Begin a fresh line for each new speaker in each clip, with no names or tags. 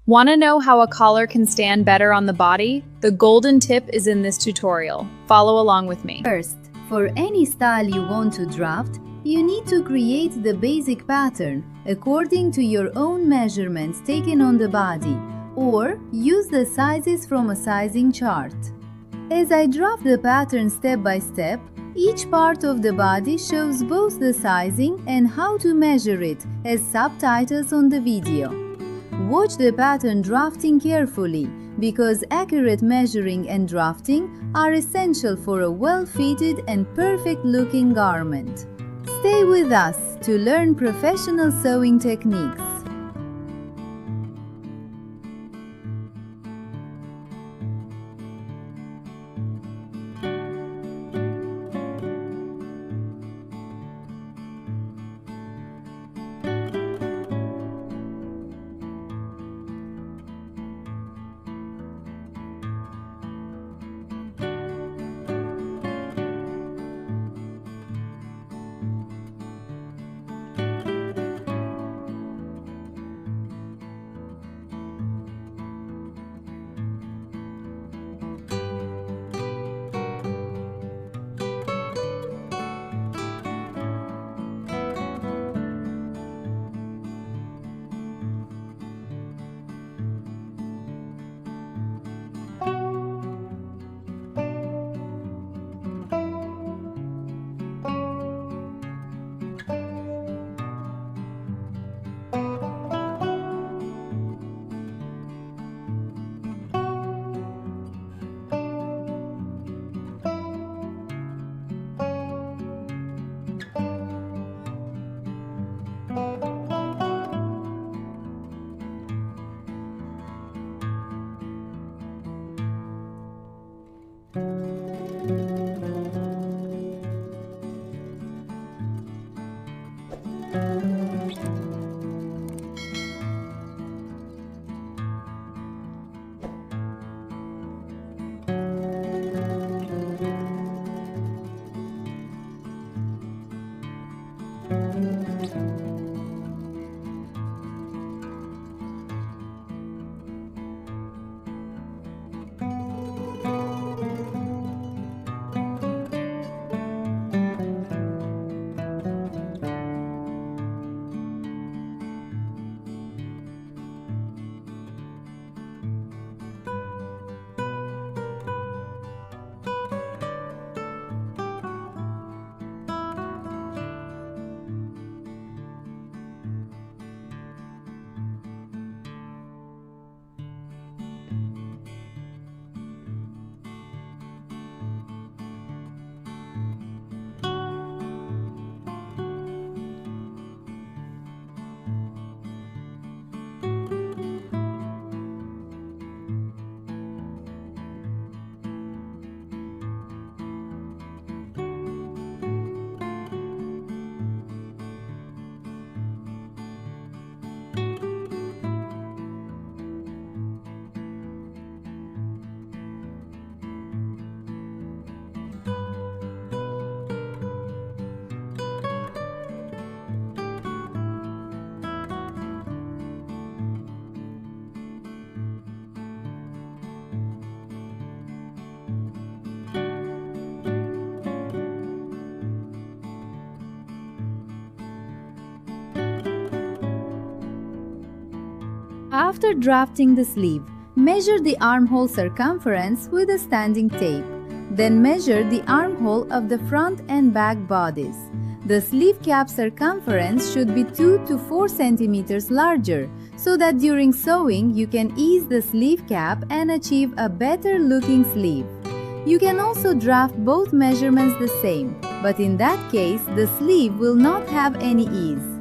Want to know how a collar can stand better on the body? The golden tip is in this tutorial. Follow along with me.
First, for any style you want to draft, you need to create the basic pattern according to your own measurements taken on the body, or use the sizes from a sizing chart. As I draft the pattern step by step, each part of the body shows both the sizing and how to measure it as subtitles on the video. Watch the pattern drafting carefully because accurate measuring and drafting are essential for a well-fitted and perfect-looking garment. Stay with us to learn professional sewing techniques. After drafting the sleeve, measure the armhole circumference with a standing tape. Then measure the armhole of the front and back bodies. The sleeve cap circumference should be 2 to 4 centimeters larger so that during sewing you can ease the sleeve cap and achieve a better looking sleeve. You can also draft both measurements the same, but in that case the sleeve will not have any ease.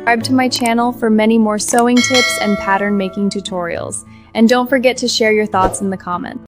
Subscribe to my channel for many more sewing tips and pattern making tutorials. And don't forget to share your thoughts in the comments.